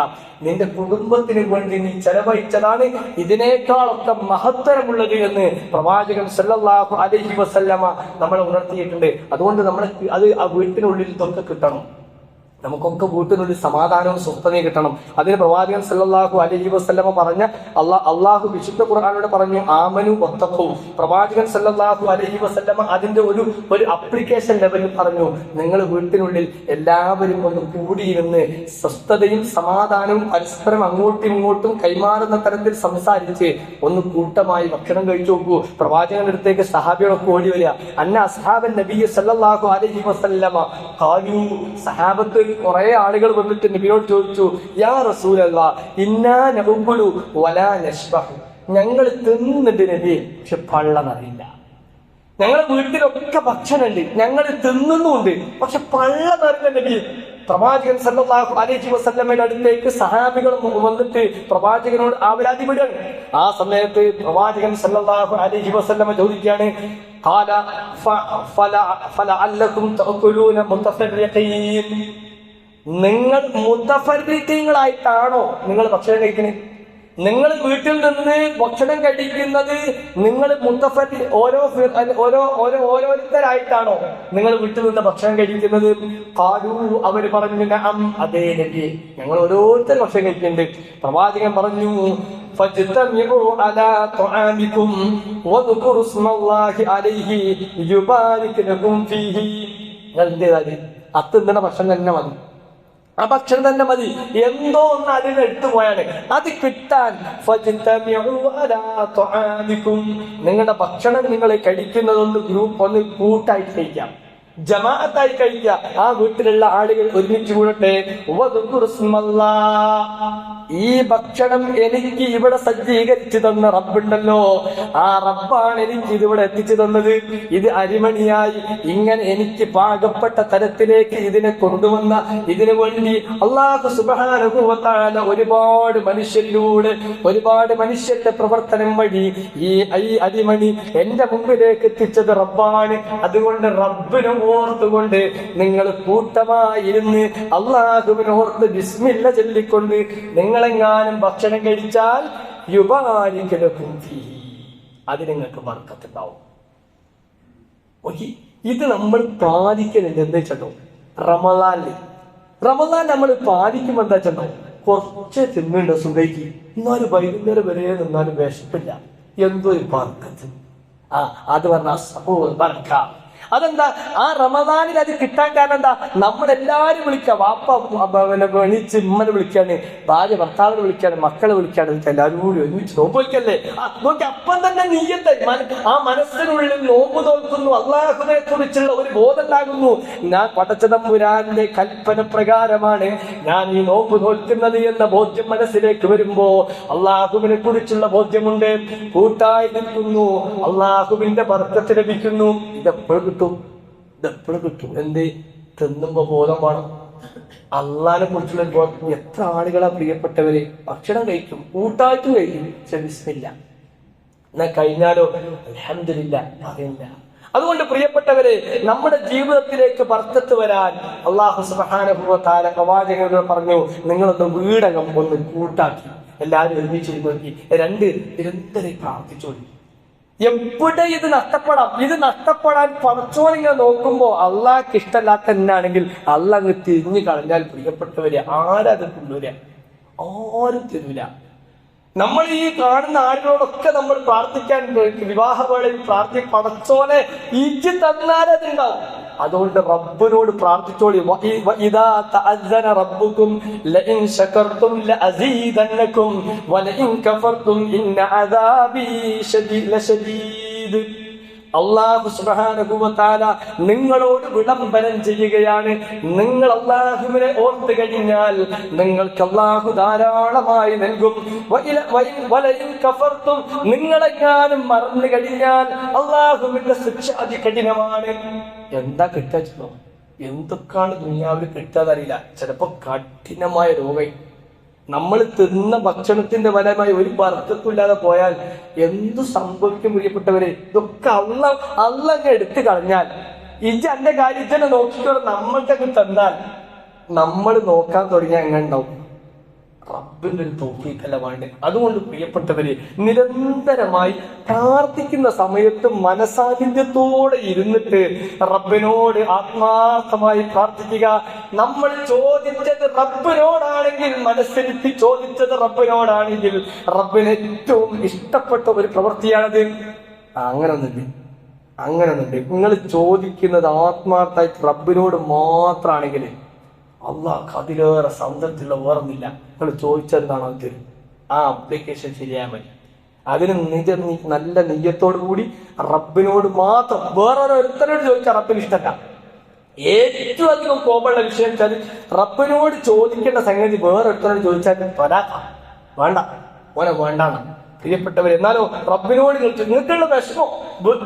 S1: നിന്റെ കുടുംബത്തിന് വേണ്ടി നീ ചെലവഴിച്ചതാണ് ഇതിനേക്കാളൊക്കെ മഹത്തരമുള്ളത് എന്ന് പ്രവാചകൻ സല്ലല്ലാഹു അലൈഹി വസല്ലമ നമ്മളെ ഉണർത്തിയിട്ടുണ്ട്. അതുകൊണ്ട് നമ്മൾ അത് ആ വീട്ടിനുള്ളിൽ ഇതൊക്കെ കിട്ടണം. നമുക്കൊക്കെ വീട്ടിനുള്ളിൽ സമാധാനവും സ്വസ്ഥതയും കിട്ടണം. അതിന് പ്രവാചകൻ സല്ലല്ലാഹു അലൈഹി വസല്ലമ പറഞ്ഞ അള്ളാഹു വിശുദ്ധ ഖുർആനിലൂടെ പറഞ്ഞു, ആമനു വത്തഖൂ. പ്രവാചകൻ സല്ലല്ലാഹു അലൈഹി വസല്ലമ അതിന്റെ ഒരു അപ്ലിക്കേഷൻ ലെവലിൽ പറഞ്ഞു, നിങ്ങൾ വീട്ടിനുള്ളിൽ എല്ലാവരും ഒന്ന് കൂടിയിരുന്ന് സ്വസ്ഥതയും സമാധാനവും പരസ്പരം അങ്ങോട്ടും ഇങ്ങോട്ടും കൈമാറുന്ന തരത്തിൽ സംസാരിച്ച് ഒന്ന് കൂട്ടമായി ഭക്ഷണം കഴിച്ചു നോക്കൂ. പ്രവാചകന്റെ അടുത്തേക്ക് സഹാബികളൊക്കെ ഓടി വരിക. അന്ന അസ്ഹാബൻ നബിയ്യ സല്ലല്ലാഹു അലൈഹി വസല്ലമ ഖാലൂ. സഹാബത്ത് കുറെ ആളുകൾ വന്നിട്ട് നബിയോട് ചോദിച്ചു, യാ റസൂലല്ലാഹ് ഇന്നാ നഅകുലു വലാ നശ്ബഹു. ഞങ്ങൾ തിന്നുന്നുണ്ട് നബിയെ, പക്ഷെ പള്ള നിറയില്ല. ഞങ്ങളുടെ വീട്ടിലൊക്കെ ഭക്ഷണമുണ്ട്, ഞങ്ങൾ തിന്നുന്നുണ്ട്, പക്ഷെ പള്ള നിറയില്ല നബിയെ. പ്രവാചകൻ സല്ലല്ലാഹു അലൈഹി വസല്ലമയുടെ അടുത്തേക്ക് സഹാബികൾ വന്നിട്ട് പ്രവാചകനോട് ആവലാതിപ്പെടുകയാണ്. ആ സമയത്ത് പ്രവാചകൻ സല്ലല്ലാഹു അലൈഹി വസല്ലമ ചോദിക്കുകയാണ്, ഖാല ഫലഅല്ലകും തഅകുലൂന മുതഫർരിഖീൻ. നിങ്ങൾ മുതഫർരിഖീങ്ങളായിട്ടാണോ നിങ്ങൾ ഭക്ഷണം കഴിക്കുന്നത്? നിങ്ങൾ വീട്ടിൽ നിന്ന് ഭക്ഷണം കഴിക്കുന്നത് നിങ്ങൾ ഓരോരുത്തരായിട്ടാണോ നിങ്ങൾ വീട്ടിൽ നിന്ന് ഭക്ഷണം കഴിക്കുന്നത്? ഖാലൂ, അവർ പറഞ്ഞു, നഅം, അതേ നബിയേ, ഞങ്ങൾ ഓരോരുത്തരും ഭക്ഷണം കഴിക്കുന്നുണ്ട്. പ്രവാചകൻ പറഞ്ഞു, ഫജ്തമിഉ അലാ തുആമികും വദ്കുറു ഇസ്മല്ലാഹി അലൈഹി യുബാരിക് ലകും ഫീഹി. അത്തിന്നണ ഭക്ഷണം തന്നെ മതി, ആ ഭക്ഷണം തന്നെ മതി. എന്തോ ഒന്ന് അതിന് എടുത്തുപോയാണ് അത് കിട്ടാൻ നിങ്ങളുടെ ഭക്ഷണം നിങ്ങൾ കഴിക്കുന്നതൊന്ന് ഒന്ന് കൂട്ടായിട്ട് കഴിക്കാം, ജമാഅത്തായി കഴിക്കുക. ആ വീട്ടിലുള്ള ആളുകൾ ഒരുമിച്ച് കൂടട്ടെ. ഈ ഭക്ഷണം എനിക്ക് ഇവിടെ സജ്ജീകരിച്ചു തന്ന റബ്ബുണ്ടല്ലോ, ആ റബ്ബാണ് എനിക്ക് ഇതിവിടെ എത്തിച്ചു തന്നത്. ഇത് അരിമണിയായി ഇങ്ങനെ എനിക്ക് പാകപ്പെട്ട തരത്തിലേക്ക് ഇതിനെ കൊണ്ടുവന്ന ഇതിനു വേണ്ടി അല്ലാഹു സുബ്ഹാനഹു വ തആല ഒരുപാട് മനുഷ്യരിലൂടെ ഒരുപാട് മനുഷ്യരുടെ പ്രവർത്തനം വഴി ഈ അരിമണി എന്റെ മുമ്പിലേക്ക് എത്തിച്ചത് റബ്ബാണ്. അതുകൊണ്ട് റബ്ബിനും ഓർത്തുകൊണ്ട് നിങ്ങൾ കൂട്ടമായിരുന്ന് അള്ളാഹുവിനോർത്ത് ബിസ്മില്ല ചൊല്ലിക്കൊണ്ട് നിങ്ങളെങ്ങാനും ഭക്ഷണം കഴിച്ചാൽ യുബാരിക് ലകും ഫീഹി, അത് നിങ്ങൾക്ക് ബർക്കത്തുണ്ടാവും. ഇത് നമ്മൾ പാലിക്കലുണ്ട്. എന്താ വെച്ചോ, റമളാൻ നമ്മൾ പാലിക്കുമ്പോ എന്താ വെച്ചോ, കുറച്ച് തിന്നുണ്ട് സുഖയ്ക്ക്, എന്നാലും വൈകുന്നേരം വരെ നിന്നാലും വിശപ്പില്ല. എന്തോ ഒരു ബർക്കത്ത്. അത് പറഞ്ഞ അതെന്താ, ആ റമദാനിൽ അത് കിട്ടാൻ കാരണം എന്താ? നമ്മളെല്ലാരും വിളിക്കാം, വാപ്പ വിളിച്ച് ഉമ്മനെ വിളിക്കാണ്, ഭാര്യ ഭർത്താവിനെ വിളിക്കാണ്, മക്കളെ വിളിക്കാണ്, എല്ലാവരും കൂടി ഒരുമിച്ച് നോമ്പ് വയ്ക്കല്ലേ. നോക്കി അപ്പം തന്നെ നീയത്തെ ആ മനസ്സിനുള്ളിൽ നോമ്പ് തോൽക്കുന്നു, അള്ളാഹുവിനെ കുറിച്ചുള്ള ഒരു ബോധം ഉണ്ടാകുന്നു. ഞാൻ പടച്ചതമ്പുരാന്റെ കൽപ്പന പ്രകാരമാണ് ഞാൻ ഈ നോമ്പ് തോൽക്കുന്നത് എന്ന ബോധ്യം മനസ്സിലേക്ക് വരുമ്പോ അള്ളാഹുവിനെ കുറിച്ചുള്ള ബോധ്യമുണ്ട്, കൂട്ടായി നിൽക്കുന്നു, അള്ളാഹുവിന്റെ ബർക്കത്ത് ലഭിക്കുന്നു. ഇതെപ്പോഴും കിട്ടും. എന്ത് തിന്നുമ്പോ ബോധം വേണം, അള്ളാഹിനെ കുറിച്ചുള്ള ബോധം. എത്ര ആളുകളാ പ്രിയപ്പെട്ടവര് ഭക്ഷണം കഴിക്കും, കൂട്ടായിട്ടും കഴിക്കും, ബിസ്മില്ല എന്നാ കഴിഞ്ഞാലോ അൽഹംദുലില്ലാഹ് അറിയില്ല. അതുകൊണ്ട് പ്രിയപ്പെട്ടവരെ, നമ്മുടെ ജീവിതത്തിലേക്ക് ബർക്കത്ത് വരാൻ അല്ലാഹു സുബ്ഹാനഹു വ തആല പ്രവാചകനോട് പറഞ്ഞു, നിങ്ങളൊന്ന് വീടകം ഒന്ന് കൂട്ടാക്കി എല്ലാവരും ഒരുമിച്ച് നോക്കി രണ്ട് നിരന്തരം പ്രാർത്ഥിച്ചോളി. എവിടെ ഇത് നഷ്ടപ്പെടാം. ഇത് നഷ്ടപ്പെടാൻ പടച്ചോനിങ്ങനെ നോക്കുമ്പോ അള്ളാഹ്ക്ക് ഇഷ്ടമല്ലാത്ത തന്നെയാണെങ്കിൽ അള്ളാഹ് അങ്ങ് തിരിഞ്ഞു കളഞ്ഞാൽ പ്രിയപ്പെട്ടവരെ ആരത് കൊണ്ടുവരിക? ആരും തരൂല. നമ്മൾ ഈ കാണുന്ന ആളുകളോടൊക്കെ നമ്മൾ പ്രാർത്ഥിക്കാൻ വിവാഹവേളയിൽ പടച്ചോനെ ഇജ്ജ് തന്നാലതുണ്ടാവും. അതുകൊണ്ട് റബ്ബിനോട് പ്രാർത്ഥിച്ചോളി. ഇദാ തഅസ്സന റബ്ബുക്കും ലഇൻ ശകർതും ലഅസീദന്നകും വലഇൻ കഫർതും ഇന്ന അദാബി ലശദീദ്. അല്ലാഹു സുബ്ഹാനഹു വ തആല നിങ്ങളോട് വിളംബരം ചെയ്യുകയാണ്. നിങ്ങൾ അല്ലാഹുവിനെ ഓർത്തു കഴിഞ്ഞാൽ നിങ്ങൾക്ക് അല്ലാഹു ധാരാളമായി നൽകും. വലഇൻ കഫർതും നിങ്ങളെങ്ങാനും മറന്നു കഴിഞ്ഞാൽ അല്ലാഹുവിന്റെ ശിക്ഷ അതികഠിനമാണ്. എന്താ കിട്ടുക? എന്തൊക്കെയാണ് ദുനിയാവിൽ കിട്ടാതറിയില്ല. ചിലപ്പോ കഠിനമായ രോഗം. നമ്മൾ തിന്ന ഭക്ഷണത്തിന്റെ ഫലമായി ഒരു ബർക്കത്തുമില്ലാതെ പോയാൽ എന്തു സംഭവിക്കും പ്രിയപ്പെട്ടവരെ? ഇതൊക്കെ അള്ളങ്ങ് എടുത്തു കളഞ്ഞാൽ ഇജ്ജ് എന്റെ കാര്യം ഇജ്ജനെ നോക്കിക്കോ. നമ്മൾക്കൊക്കെ തന്നാൽ നമ്മൾ നോക്കാൻ തുടങ്ങിയാൽ എങ്ങനെ ഉണ്ടാവും? റബ്ബിന്റെ ഒരു തൗഫീഖല്ല വേണ്ടത്. അതുകൊണ്ട് പ്രിയപ്പെട്ടവര് നിരന്തരമായി പ്രാർത്ഥിക്കുന്ന സമയത്ത് മനസാന്നിധ്യത്തോടെ ഇരുന്നിട്ട് റബ്ബിനോട് ആത്മാർത്ഥമായി പ്രാർത്ഥിക്കുക. നമ്മൾ ചോദിച്ചത് റബ്ബിനോടാണെങ്കിൽ, മനസ്സിരുത്തി ചോദിച്ചത് റബ്ബിനോടാണെങ്കിൽ റബ്ബിന് ഏറ്റവും ഇഷ്ടപ്പെട്ട ഒരു പ്രവൃത്തിയാണത്. അങ്ങനൊന്നുണ്ട്. നിങ്ങൾ ചോദിക്കുന്നത് ആത്മാർത്ഥമായിട്ട് റബ്ബിനോട് മാത്രമാണെങ്കിൽ അള്ളാഹ് അതിലേറെ സന്തോഷമുള്ള വേറൊന്നില്ല. നിങ്ങൾ ചോദിച്ചെന്താണോ അത് തരും. ആ അപ്ലിക്കേഷൻ ശരിയായാൽ മതി. അതിന് നല്ല നെയ്യത്തോടു കൂടി റബ്ബിനോട് മാത്രം, വേറൊരുത്തരോട് ചോദിച്ചാൽ റബ്ബിന് ഇഷ്ടമല്ല. ഏറ്റവും അധികം കോപമുള്ള വിഷയം വെച്ചാൽ റബ്ബിനോട് ചോദിക്കേണ്ട സംഗതി വേറൊരുത്തരോട് ചോദിച്ചാൽ വേണ്ട, ഓനെ വേണ്ടാണ്. പ്രിയപ്പെട്ടവർ, എന്നാലോ റബ്ബിനോട് നിങ്ങൾക്കുള്ള വിഷമോ,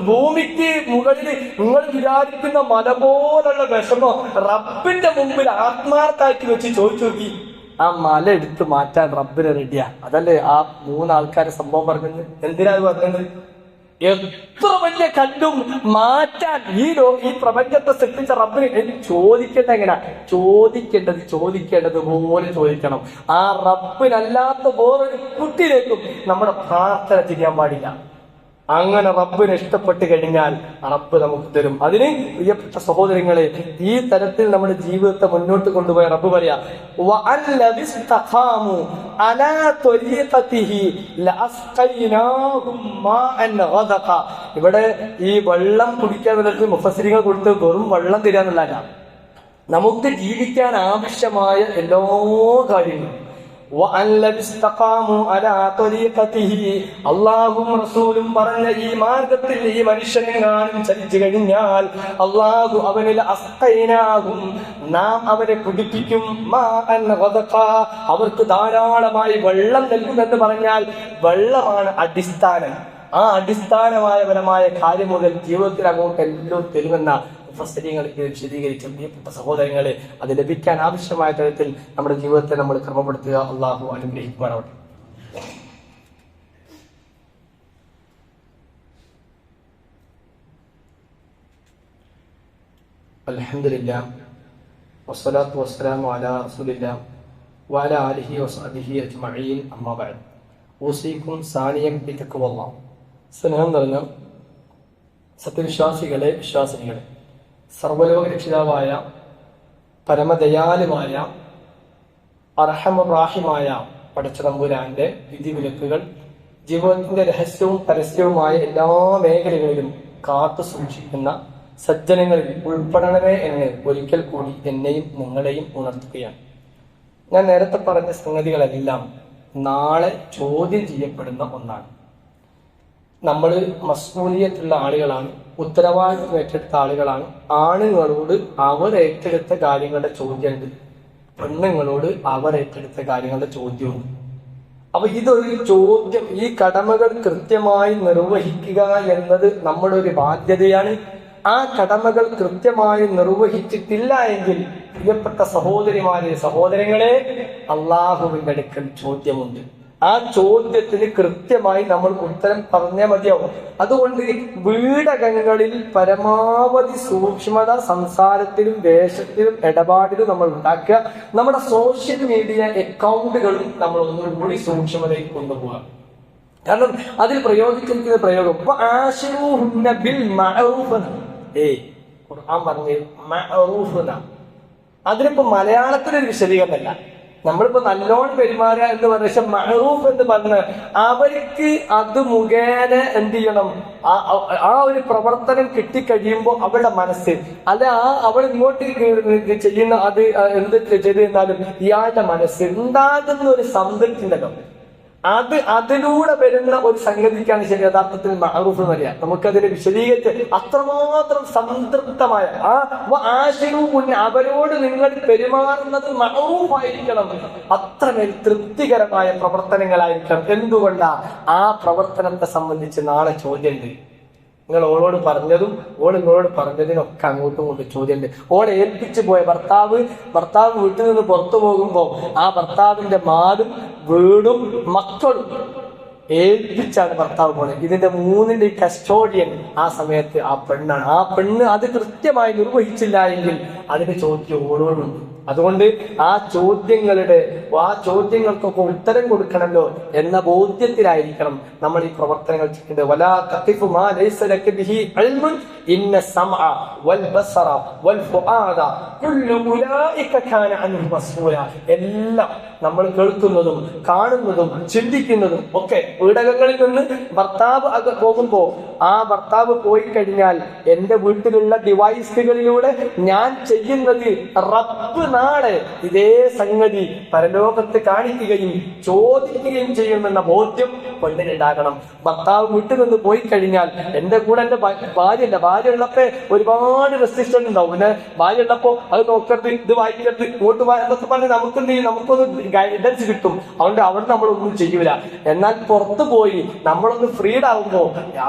S1: ഭൂമിക്ക് മുകളിൽ നിങ്ങൾ വിചാരിക്കുന്ന മല പോലുള്ള വിഷമോ റബ്ബിന്റെ മുമ്പിൽ ആത്മാർത്ഥമാക്കി വെച്ച് ചോദിച്ചു നോക്കി. ആ മല എടുത്ത് മാറ്റാൻ റബ്ബിന് റെഡിയാ. അതല്ലേ ആ 3 ആൾക്കാരെ സംഭവം പറഞ്ഞത്? എന്തിനാ അത് പറഞ്ഞത്? എത്ര വലിയ കല്ലും മാറ്റാൻ ഈ പ്രപഞ്ചത്തെ സൃഷ്ടിച്ച റബ്ബിന് ചോദിക്കേണ്ട എങ്ങനെയാ? ചോദിക്കേണ്ടത് പോലെ ചോദിക്കണം. ആ റബ്ബിനല്ലാത്ത വേറൊരു കുട്ടിയിലേക്കും നമ്മുടെ പ്രാർത്ഥന ചെയ്യാൻ പാടില്ല. അങ്ങനെ റബ്ബിനെ ഇഷ്ടപ്പെട്ട് കഴിഞ്ഞാൽ റബ്ബ് നമുക്ക് തരും. അതിന് പ്രിയപ്പെട്ട സഹോദരങ്ങളെ, ഈ തരത്തിൽ നമ്മുടെ ജീവിതത്തെ മുന്നോട്ട് കൊണ്ടുപോയ റബ്ബ് പറയാ, ഇവിടെ ഈ വെള്ളം കുടിക്കാൻ വേണ്ടി മുഫസ്സിരിങ്ങൾ കൊടുത്ത് വെറും വെള്ളം തരാന്നുള്ളതല്ല, നമുക്ക് ജീവിക്കാൻ ആവശ്യമായ എല്ലാ കാര്യങ്ങളും അള്ളാഹും റസൂലും പറഞ്ഞ ഈ മാർഗത്തിൽ ഈ മനുഷ്യനെങ്ങാനും ചലിച്ചു കഴിഞ്ഞാൽ അള്ളാഹു അവനിൽ അസ്ഖൈനാഹും, നാം അവരെ കുടിപ്പിക്കും, അവർക്ക് ധാരാളമായി വെള്ളം നൽകുമെന്ന് പറഞ്ഞാൽ വെള്ളമാണ് അടിസ്ഥാനം. ആ അടിസ്ഥാനപരമായ കാര്യം മുതൽ ജീവിതത്തിൽ അങ്ങോട്ട് എല്ലാം തരുമെന്ന മുഫസ്സിരീങ്ങൾക്ക് വിശദീകരിച്ച പ്രിയപ്പെട്ട സഹോദരങ്ങളെ, അത് ലഭിക്കാൻ ആവശ്യമായ തരത്തിൽ നമ്മുടെ ജീവിതത്തെ നമ്മൾ ക്രമപ്പെടുത്തുക. അള്ളാഹു അനുഗ്രഹിക്കുവാനാവട്ടെ. അൽഹംദുലില്ലാഹ് വസ്സലാത്തു വസ്സലാമു അലാ റസൂലില്ലാഹ് വഅലാ ആലിഹി വസഹ്ബിഹി അജ്മഈൻ. അമ്മാ ബഅദ്. ഊസീകും സാനിയം ബിതഖ്വല്ലാഹ്. സ്നേഹം നിറഞ്ഞ സത്യവിശ്വാസികളെ, വിശ്വാസിനികളെ, സർവ്വലോക രക്ഷിതാവായ പരമദയാലുമായ അർഹമറാഹിമായ പടച്ചതമ്പുരാന്റെ വിധിവിലക്കുകൾ ജീവിതത്തിന്റെ രഹസ്യവും പരസ്യവുമായ എല്ലാ മേഖലകളിലും കാത്തു സൂക്ഷിക്കുന്ന സജ്ജനങ്ങളിൽ ഉൾപ്പെടണമേ എന്ന് ഒരിക്കൽ കൂടി എന്നെയും നിങ്ങളെയും ഉണർത്തുകയാണ്. ഞാൻ നേരത്തെ പറഞ്ഞ സംഗതികളെല്ലാം നാളെ ചോദ്യം ചെയ്യപ്പെടുന്ന ഒന്നാണ്. നമ്മൾ മസ്ഊലിയത്തുള്ള ആളുകളാണ്, ഉത്തരവാദിത്വം ഏറ്റെടുത്ത ആളുകളാണ്. ആണുങ്ങളോട് അവർ ഏറ്റെടുത്ത കാര്യങ്ങളുടെ ചോദ്യമുണ്ട്, പെണ്ണുങ്ങളോട് അവർ ഏറ്റെടുത്ത കാര്യങ്ങളുടെ ചോദ്യമുണ്ട്. അപ്പൊ ഇതൊരു ചോദ്യം, ഈ കടമകൾ കൃത്യമായി നിർവഹിക്കുക എന്നത് നമ്മുടെ ഒരു ബാധ്യതയാണ്. ആ കടമകൾ കൃത്യമായി നിർവഹിച്ചിട്ടില്ല എങ്കിൽ പ്രിയപ്പെട്ട സഹോദരിമാരെ, സഹോദരങ്ങളെ, അള്ളാഹുവിന്റെ അടുക്കൽ ചോദ്യമുണ്ട്. ആ ചോദ്യത്തിന് കൃത്യമായി നമ്മൾ ഉത്തരം പറഞ്ഞേ മതിയാവും. അതുകൊണ്ട് വീടകങ്ങളിൽ പരമാവധി സൂക്ഷ്മത സംസാരത്തിലും വേഷത്തിലും ഇടപാടിലും നമ്മൾ ഉണ്ടാക്കുക. നമ്മുടെ സോഷ്യൽ മീഡിയ അക്കൗണ്ടുകളും നമ്മൾ ഒന്നുകൂടി സൂക്ഷ്മതയിൽ കൊണ്ടുപോകുക. കാരണം അതിൽ പ്രയോഗിച്ചിരിക്കുന്ന പ്രയോഗം ബിൽ മഅറൂഫ്. ഖുർആൻ പറഞ്ഞു മഅറൂഫ്. അതിനിപ്പോ മലയാളത്തിലൊരു വിശദീകരണമല്ല. നമ്മളിപ്പോ നല്ലോണം പെരുമാറുക എന്ന് പറഞ്ഞ, പക്ഷെ മഅറൂഫ് എന്ന് പറഞ്ഞ് അവർക്ക് അത് മുഖേന എന്ത് ചെയ്യണം, ആ ഒരു പ്രവർത്തനം കിട്ടിക്കഴിയുമ്പോൾ അവളുടെ മനസ്സ് അല്ല, അവൾ ഇങ്ങോട്ട് ചെയ്യുന്ന അത് എന്ത് ചെയ്തിരുന്നാലും ഇയാളുടെ മനസ്സ് ഉണ്ടാകുന്ന ഒരു സംതൃപ്തി ഉണ്ടല്ലോ, അതിലൂടെ വരുന്ന ഒരു സംഗതിക്കാണ് ശരി യഥാർത്ഥത്തിൽ മഅറൂഫ് എന്ന് പറയാം. നമുക്കതിനെ വിശദീകരിച്ച് അത്രമാത്രം സംതൃപ്തമായ അവരോട് നിങ്ങൾ പെരുമാറുന്നത് മഅറൂഫായിരിക്കണം, അത്രമേൽ തൃപ്തികരമായ പ്രവർത്തനങ്ങളായിരിക്കണം. എന്തുകൊണ്ടാ? ആ പ്രവർത്തനത്തെ സംബന്ധിച്ച് നാളെ ചോദ്യമുണ്ട്. നിങ്ങൾ ഓളോട് പറഞ്ഞതും നിങ്ങളോട് പറഞ്ഞതിനൊക്കെ അങ്ങോട്ടും ഇങ്ങോട്ടും ചോദ്യമുണ്ട്. ഓളെ ഏൽപ്പിച്ചു പോയ ഭർത്താവ് വീട്ടിൽ നിന്ന് പുറത്തു പോകുമ്പോ ആ ഭർത്താവിന്റെ മാലും വീടും മക്കളും ഏൽപ്പിച്ചാണ് ഭർത്താവ് പോണത്. ഇതിന്റെ മൂന്നിന്റെ കസ്റ്റോഡിയൻ ആ സമയത്ത് ആ പെണ്ണാണ്. ആ പെണ്ണ് അത് കൃത്യമായി നിർവഹിച്ചില്ല എങ്കിൽ അതിന്റെ ചോദ്യം ഓളോടുണ്ട്. അതുകൊണ്ട് ആ ചോദ്യങ്ങൾക്കൊക്കെ ഉത്തരം കൊടുക്കണമല്ലോ എന്ന ബോധ്യത്തിലായിരിക്കണം നമ്മൾ ഈ പ്രവർത്തനങ്ങൾ ചെയ്യേണ്ടത്. വലാ തഖിഫു മാ ലൈസ ലക ബിഹി ഇൽമുൻ ഇന്ന സമഅ വൽ ബസറ വൽ ഫുആദ കുല്ലു ഉലൈക കാന അൻഹു മസ്ഊല. എല്ലാം നമ്മൾ കേൾക്കുന്നതും കാണുന്നതും ചിന്തിക്കുന്നതും ഒക്കെ വീടകങ്ങളിൽ നിന്ന് ഭർത്താവ് പോകുമ്പോ ആ ഭർത്താവ് പോയി കഴിഞ്ഞാൽ എന്റെ വീട്ടിലുള്ള ഡിവൈസുകളിലൂടെ ഞാൻ ചെയ്യുന്നത് റബ്ബ് നാളെ ഇതേ സംഗതി പരലോകത്ത് കാണിക്കുകയും ചോദിക്കുകയും ചെയ്യുമെന്ന ബോധ്യം പെണ്ണിനുണ്ടാകണം. ഭർത്താവ് വീട്ടിൽ നിന്ന് പോയി കഴിഞ്ഞാൽ എന്റെ കൂടെ എന്റെ ഭാര്യ ഉള്ളപ്പോ ഒരുപാട് റെസ്ട്രിക്ഷൻ ഉണ്ടാവും. പിന്നെ ഭാര്യ ഉള്ളപ്പോ അത് നോക്കരുത്, ഇത് വായിക്കരുത്, ഇങ്ങോട്ട് എന്നൊക്കെ പറഞ്ഞ് നമുക്കൊന്ന് ഗൈഡൻസ് കിട്ടും. അതുകൊണ്ട് അവിടെ നമ്മളൊന്നും ചെയ്യൂല. എന്നാൽ പുറത്തു പോയി നമ്മളൊന്ന് ഫ്രീഡാവുമ്പോ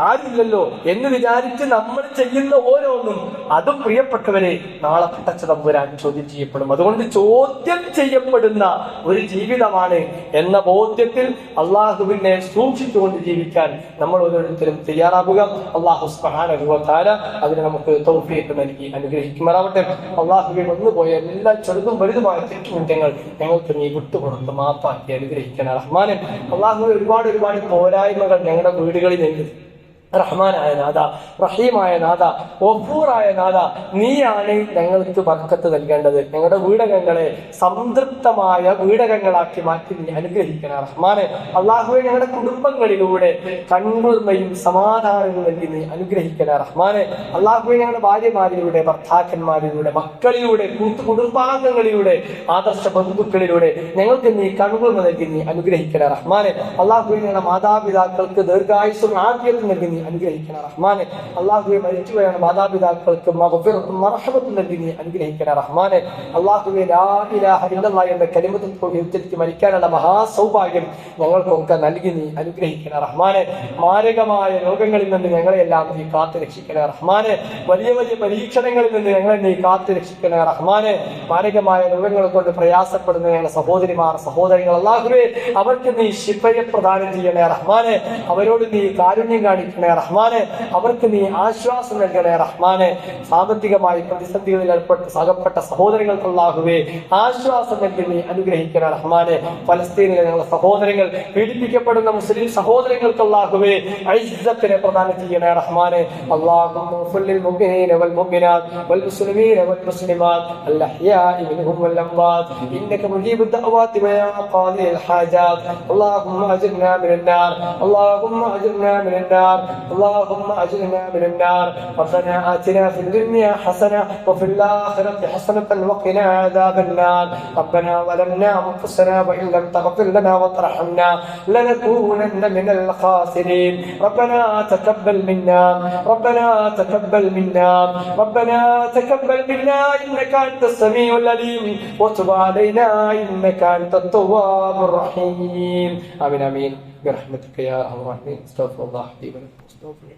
S1: ആരില്ലല്ലോ എന്ന് വിചാരിച്ച് നമ്മൾ ചെയ്യുന്ന ഓരോന്നും അതും പ്രിയപ്പെട്ടവരെ നാളെ പടച്ച തമ്പുരാൻ ചോദ്യം ചെയ്യപ്പെടും. അതുകൊണ്ട് ചോദ്യം ചെയ്യപ്പെടുന്ന ഒരു ജീവിതമാണ് എന്ന ബോധ്യത്തിൽ അള്ളാഹുവിനെ സൂക്ഷിച്ചുകൊണ്ട് ജീവിക്കാൻ നമ്മൾ ഓരോരുത്തരും തയ്യാറാവുക. അള്ളാഹു സുബ്ഹാനഹു വ തആല അതിന് നമുക്ക് തൗഫീഖ് നൽകി അനുഗ്രഹിക്കുമാറാവട്ടെ. അള്ളാഹുവിൽ വന്നുപോയ എല്ലാ ചെറുതും വലുതുമായ തെറ്റുകുറ്റങ്ങൾ ഞങ്ങൾക്ക് നീ വിട്ടുകൊടുത്ത് മാപ്പാക്കി അനുഗ്രഹിക്കണം റഹ്മാനെ. അള്ളാഹുവിൽ ഒരുപാട് പോരായ്മകൾ ഞങ്ങളുടെ വീടുകളിലുണ്ട്. റഹ്മാനായ നാഥ, റഹീമായ നാഥ, ഗഫൂറായ നാഥ, നീയാണ് ഞങ്ങൾക്ക് ബർക്കത്ത് നൽകേണ്ടത്. ഞങ്ങളുടെ വീടകങ്ങളെ സംതൃപ്തമായ വീടകങ്ങളാക്കി മാറ്റി നീ അനുഗ്രഹിക്കണം റഹ്മാനെ. അള്ളാഹുവെ ഞങ്ങളുടെ കുടുംബങ്ങളിലൂടെ കൺകുളിർമയും സമാധാനവും നൽകി നീ അനുഗ്രഹിക്കണം റഹ്മാനെ. അള്ളാഹുവെ ഞങ്ങളുടെ ഭാര്യമാരിലൂടെ, ഭർത്താക്കന്മാരിലൂടെ, മക്കളിലൂടെ, കുടുംബാംഗങ്ങളിലൂടെ, ആദർശ ബന്ധുക്കളിലൂടെ ഞങ്ങൾക്ക് നീ കൺകുളിർമ നൽകി നീ അനുഗ്രഹിക്കണം റഹ്മാനെ. അള്ളാഹുവെ ഞങ്ങളുടെ മാതാപിതാക്കൾക്ക് ദീർഘായുസ്സും ആഫിയത്തും നൽകി അനുഗ്രഹിക്കണം റഹ്മാനെ. അള്ളാഹുവെ മരിച്ചുപോയാണ് മാതാപിതാക്കൾക്ക് മഗ്ഫിറത്തും മർഹമത്തും നൽകി നീ അനുഗ്രഹിക്കണം റഹ്മാനെ. അള്ളാഹുവെ ലാ ഇലാഹ ഇല്ലല്ലാഹ് എന്ന കലിമത്തുൽ തൗഹീദ് ഉച്ചരിച്ച് മരിക്കാനുള്ള മഹാസൗഭാഗ്യം ഞങ്ങൾക്കൊക്കെ നൽകി നീ അനുഗ്രഹിക്കണം റഹ്മാനെ. മാരകമായ രോഗങ്ങളിൽ നിന്ന് ഞങ്ങളെല്ലാം നീ കാത്തു രക്ഷിക്കണം റഹ്മാനെ. വലിയ പരീക്ഷണങ്ങളിൽ നിന്ന് ഞങ്ങളെ നീ കാത്തു രക്ഷിക്കണം റഹ്മാനെ. മാരകമായ രോഗങ്ങൾ കൊണ്ട് പ്രയാസപ്പെടുന്ന ഞങ്ങളുടെ സഹോദരികൾ അള്ളാഹുവെ അവർക്ക് നീ ശിഫയെ പ്രദാനം ചെയ്യണേ റഹ്മാനെ. അവരോട് നീ കാരുണ്യം കാണിക്കണേ റഹ്മാനെ. അവർക്ക് നീ ആശ്വാസം നൽകണേ റഹ്മാനെ. സാമ്പത്തികമായി പ്രതിസന്ധികളിൽ അകപ്പെട്ട സഹോദരങ്ങൾക്ക് അല്ലാഹുവേ ആശ്വാസം നൽകി നീ അനുഗ്രഹിക്കണേ റഹ്മാനെ. ഫലസ്തീനിലെ ഞങ്ങളുടെ സഹോദരങ്ങൾ, പീഡിപ്പിക്കപ്പെടുന്ന മുസ്ലിം സഹോദരങ്ങൾക്ക് അല്ലാഹുവേ ഇസ്സത്തിനെ പ്രദാനം ചെയ്യണേ റഹ്മാനെ. അല്ലാഹുമ്മ ഗ്ഫിർ ലിൽ മുഅ്മിനീന വൽ മുഅ്മിനാത്ത് വൽ മുസ്ലിമീന വൽ മുസ്ലിമാത്ത് അൽ അഹ്യാഇ മിൻഹും വൽ അംവാത്ത് ഇന്നക മുജീബുദ് ദഅവാതി വ യാ ഖാദിൽ ഹാജാത്ത്. അല്ലാഹുമ്മ അജിർനാ മിനൻ നാർ, അല്ലാഹുമ്മ അജിർനാ മിനൻ നാർ, اللهم أجرنا من النار. ربنا آتنا في الدنيا حسنة وفي الآخرة حسنة وقنا عذاب النار. ربنا ظلمنا أنفسنا وإن لم تغفر لنا وترحمنا لنكونن من الخاسرين. ربنا تقبل منا، ربنا تقبل منا، ربنا تقبل منا إنك أنت السميع العليم وتب علينا إنك أنت التواب الرحيم. آمين آمين برحمتك يا أرحم الراحمين. استغفر الله لي ولكم.